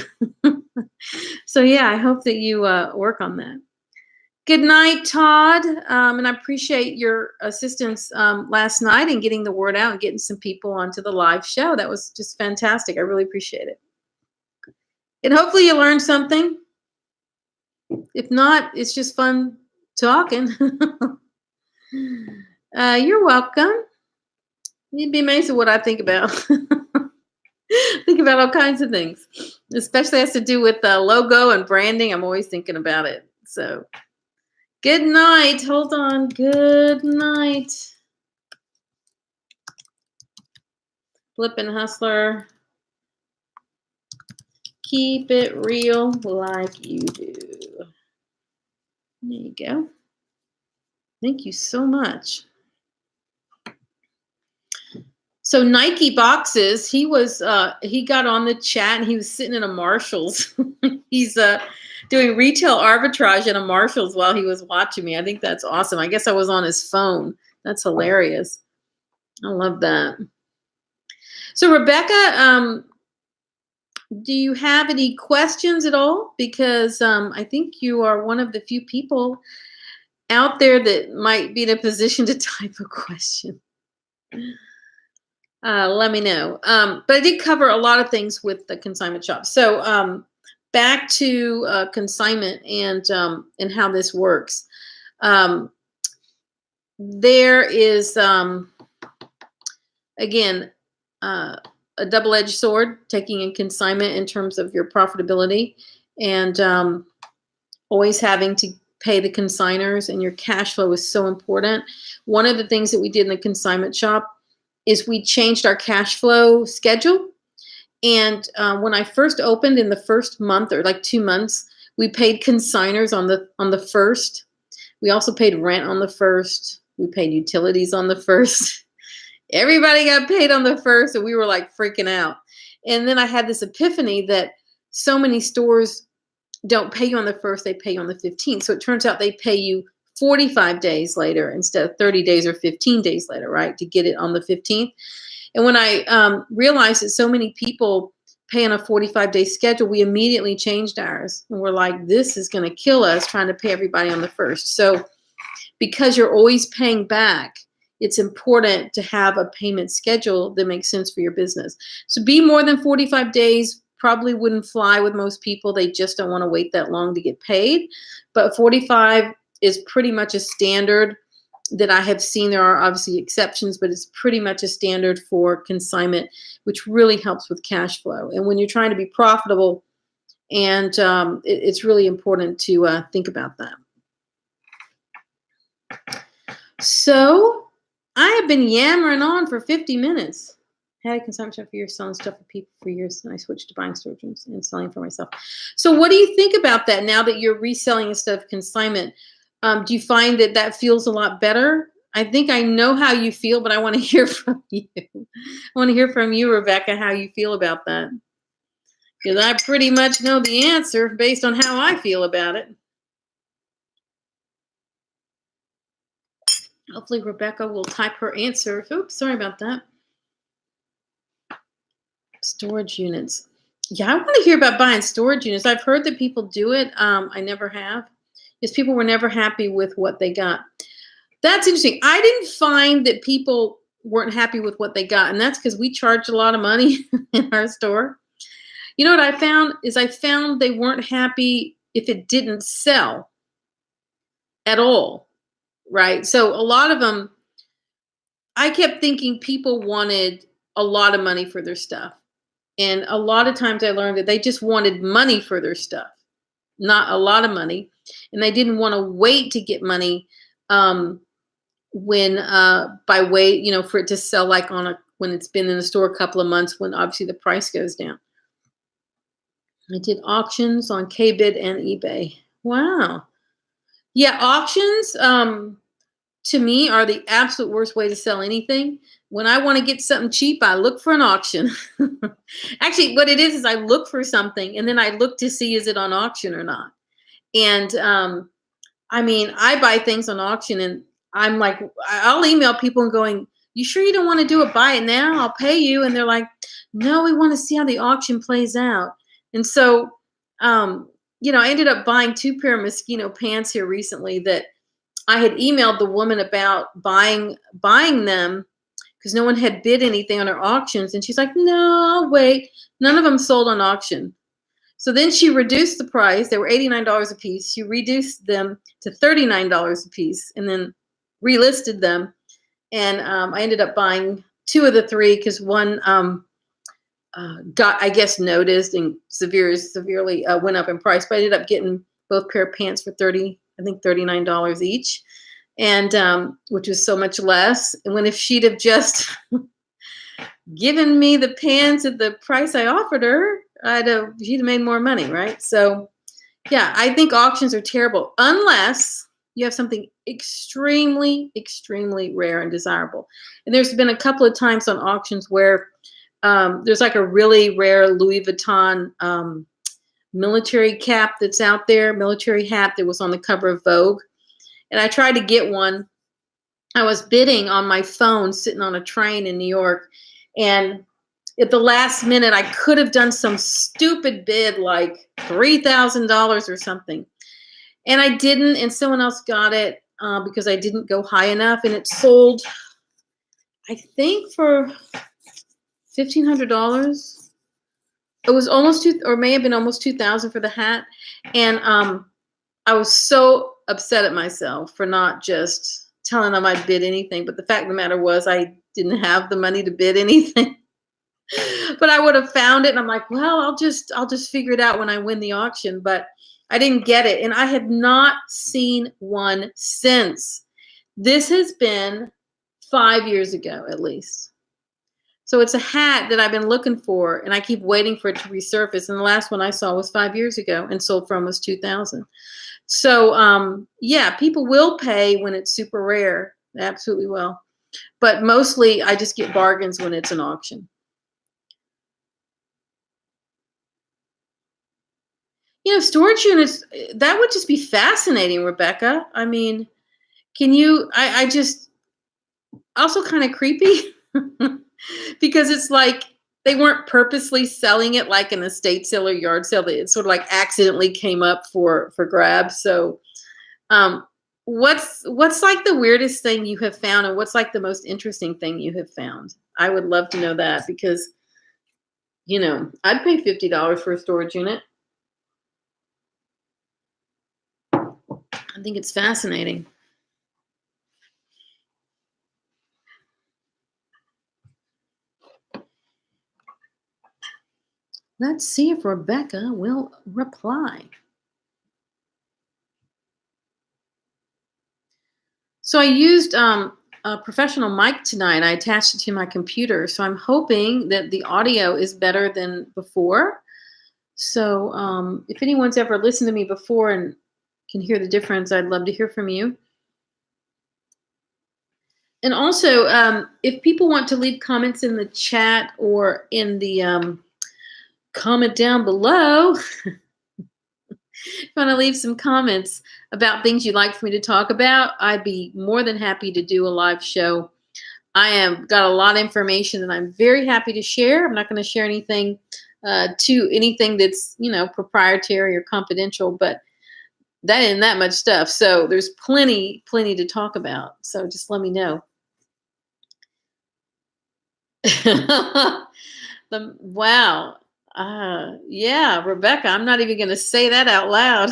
Speaker 1: So yeah, I hope that you work on that. Good night, Todd. And I appreciate your assistance last night in getting the word out and getting some people onto the live show. That was just fantastic. I really appreciate it. And hopefully you learned something. If not, it's just fun talking. You're welcome. You'd be amazed at what I think about. Think about all kinds of things, especially has to do with logo and branding. I'm always thinking about it. So good night. Hold on. Good night. Flippin' Hustler. Keep it real like you do. There you go. Thank you so much. So Nike boxes, he got on the chat and he was sitting in a Marshall's. He's doing retail arbitrage at a Marshall's while he was watching me. I think that's awesome. I guess I was on his phone. That's hilarious. I love that. So Rebecca, do you have any questions at all? Because I think you are one of the few people out there that might be in a position to type a question. Let me know. But I did cover a lot of things with the consignment shop. So back to consignment and how this works. There is, again, a double-edged sword, taking in consignment in terms of your profitability, and always having to pay the consigners, and your cash flow is so important. One of the things that we did in the consignment shop is we changed our cash flow schedule. And when I first opened, in the first month or like 2 months, we paid consigners on the first. We also paid rent on the first. We paid utilities on the first. Everybody got paid on the first, and we were like freaking out. And then I had this epiphany that so many stores don't pay you on the first, they pay you on the 15th. So it turns out they pay you 45 days later instead of 30 days or 15 days later, right, to get it on the 15th. And when I realized that so many people pay on a 45-day schedule, we immediately changed ours. And we're like, this is going to kill us trying to pay everybody on the first. So because you're always paying back, it's important to have a payment schedule that makes sense for your business. So be more than 45 days probably wouldn't fly with most people. They just don't want to wait that long to get paid. But 45 is pretty much a standard that I have seen. There are obviously exceptions, but it's pretty much a standard for consignment, which really helps with cash flow. And when you're trying to be profitable, and it's really important to think about that. So I have been yammering on for 50 minutes. Had a consumption for years, selling stuff for people for years, and I switched to buying storage rooms and selling for myself. So what do you think about that now that you're reselling instead of consignment? Do you find that that feels a lot better? I think I know how you feel, but I want to hear from you. I want to hear from you, Rebecca, how you feel about that. Because I pretty much know the answer based on how I feel about it. Hopefully Rebecca will type her answer. Oops, sorry about that. Storage units. Yeah, I want to hear about buying storage units. I've heard that people do it. I never have. Because people were never happy with what they got. That's interesting. I didn't find that people weren't happy with what they got. And that's because we charged a lot of money in our store. You know what I found is they weren't happy if it didn't sell at all, right? So a lot of them, I kept thinking people wanted a lot of money for their stuff. And a lot of times I learned that they just wanted money for their stuff, not a lot of money. And they didn't want to wait to get money by way, for it to sell like when it's been in the store a couple of months when obviously the price goes down. I did auctions on KBid and eBay. Wow. Yeah, auctions to me are the absolute worst way to sell anything. When I want to get something cheap, I look for an auction. Actually, what it is I look for something and then I look to see is it on auction or not. And I buy things on auction and I'm like, I'll email people and going, you sure you don't want to do it? Buy it now. I'll pay you. And they're like, no, we want to see how the auction plays out. And so, I ended up buying 2 pair of mosquito pants here recently that I had emailed the woman about buying them because no one had bid anything on her auctions. And she's like, no, I'll wait. None of them sold on auction. So then she reduced the price. They were $89 a piece. She reduced them to $39 a piece and then relisted them. And I ended up buying 2 of the 3 because one got, I guess, noticed and severely went up in price. But I ended up getting both pair of pants for $39 each, and which was so much less. And if she'd have just given me the pants at the price I offered her, she'd have made more money, right? So, yeah, I think auctions are terrible unless you have something extremely, extremely rare and desirable. And there's been a couple of times on auctions where there's like a really rare Louis Vuitton military cap that's out there, military hat that was on the cover of Vogue. And I tried to get one. I was bidding on my phone sitting on a train in New York. And at the last minute, I could have done some stupid bid like $3,000 or something. And I didn't, and someone else got it because I didn't go high enough. And it sold, I think, for $1,500. It was almost may have been almost $2,000 for the hat. And I was so upset at myself for not just telling them I'd bid anything. But the fact of the matter was I didn't have the money to bid anything. But I would have found it. And I'm like, well, I'll just figure it out when I win the auction. But I didn't get it. And I have not seen one since. This has been 5 years ago, at least. So it's a hat that I've been looking for, and I keep waiting for it to resurface. And the last one I saw was 5 years ago and sold for almost $2,000. So, yeah, people will pay when it's super rare. They absolutely will. But mostly I just get bargains when it's an auction. Storage units, that would just be fascinating, Rebecca. I mean, I just, also kind of creepy because it's like they weren't purposely selling it like an estate sale or yard sale. It sort of like accidentally came up for grabs. So what's like the weirdest thing you have found, and what's like the most interesting thing you have found? I would love to know that because, I'd pay $50 for a storage unit. I think it's fascinating. Let's see if Rebecca will reply. So I used a professional mic tonight. I attached it to my computer. So I'm hoping that the audio is better than before. So if anyone's ever listened to me before and can hear the difference, I'd love to hear from you. And also, if people want to leave comments in the chat or in the comment down below, if you want to leave some comments about things you'd like for me to talk about, I'd be more than happy to do a live show. I have got a lot of information that I'm very happy to share. I'm not going to share anything anything that's, proprietary or confidential, but that isn't that much stuff. So there's plenty to talk about. So just let me know. Wow. Yeah, Rebecca, I'm not even going to say that out loud.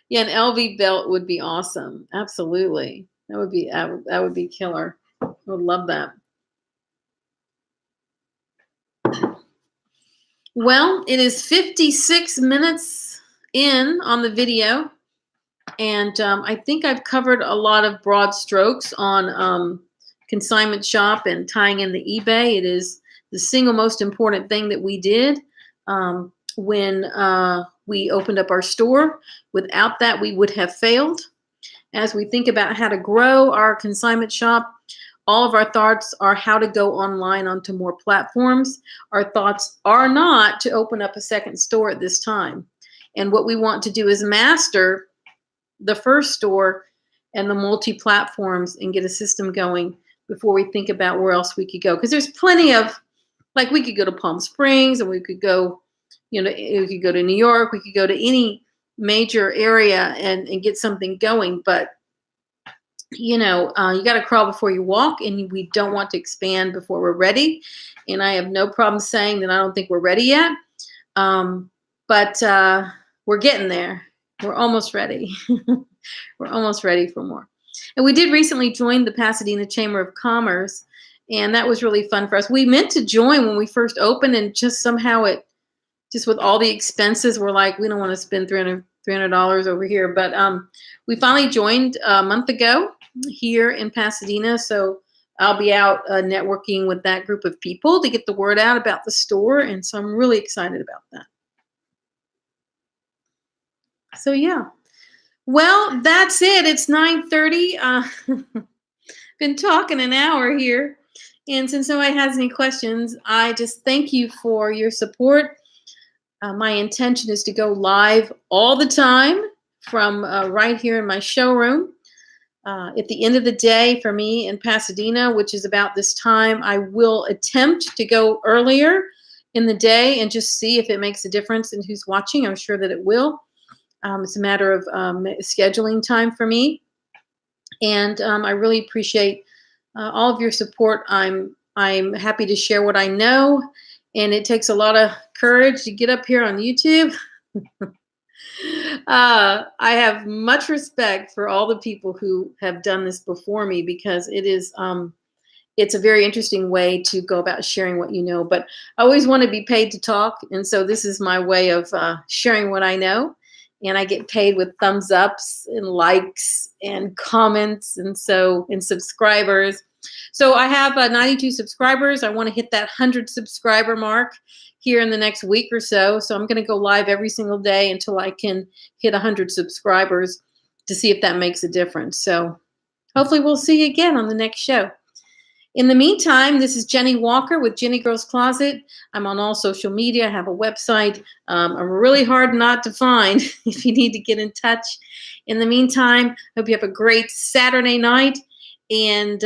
Speaker 1: Yeah, an LV belt would be awesome. Absolutely. That would be killer. I would love that. Well, it is 56 minutes in on the video, and I think I've covered a lot of broad strokes on consignment shop and tying in the eBay. It is the single most important thing that we did when we opened up our store. Without that, we would have failed. As we think about how to grow our consignment shop, all of our thoughts are how to go online onto more platforms. Our thoughts are not to open up a second store at this time. And what we want to do is master the first store and the multi-platforms and get a system going before we think about where else we could go. Because there's plenty of, like, we could go to Palm Springs, and we could go, we could go to New York, we could go to any major area and get something going. But you got to crawl before you walk, and we don't want to expand before we're ready. And I have no problem saying that I don't think we're ready yet. But we're getting there. We're almost ready. We're almost ready for more. And we did recently join the Pasadena Chamber of Commerce, and that was really fun for us. We meant to join when we first opened, and just somehow just with all the expenses, we're like, we don't want to spend $300 over here. But we finally joined a month ago here in Pasadena. So I'll be out networking with that group of people to get the word out about the store. And so I'm really excited about that. So yeah. Well, that's it. It's 9:30. Been talking an hour here. And since nobody has any questions, I just thank you for your support. My intention is to go live all the time from right here in my showroom. At the end of the day for me in Pasadena, which is about this time, I will attempt to go earlier in the day and just see if it makes a difference in who's watching. I'm sure that it will. It's a matter of scheduling time for me. And I really appreciate all of your support. I'm happy to share what I know. And it takes a lot of courage to get up here on YouTube. I have much respect for all the people who have done this before me, because it's a very interesting way to go about sharing what you know. But I always want to be paid to talk, and so this is my way of sharing what I know. And I get paid with thumbs ups and likes and comments and subscribers. So I have 92 subscribers. I want to hit that 100 subscriber mark here in the next week or so. So I'm going to go live every single day until I can hit 100 subscribers to see if that makes a difference. So hopefully we'll see you again on the next show. In the meantime, this is Jennie Walker with JennieGirls Closet. I'm on all social media. I have a website. I'm really hard not to find if you need to get in touch. In the meantime, hope you have a great Saturday night. And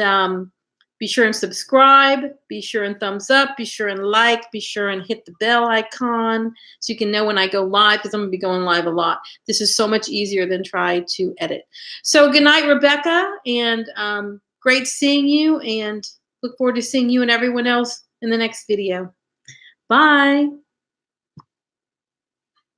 Speaker 1: Be sure and subscribe. Be sure and thumbs up. Be sure and like. Be sure and hit the bell icon so you can know when I go live, because I'm going to be going live a lot. This is so much easier than try to edit. So good night, Rebecca, and great seeing you, and look forward to seeing you and everyone else in the next video. Bye.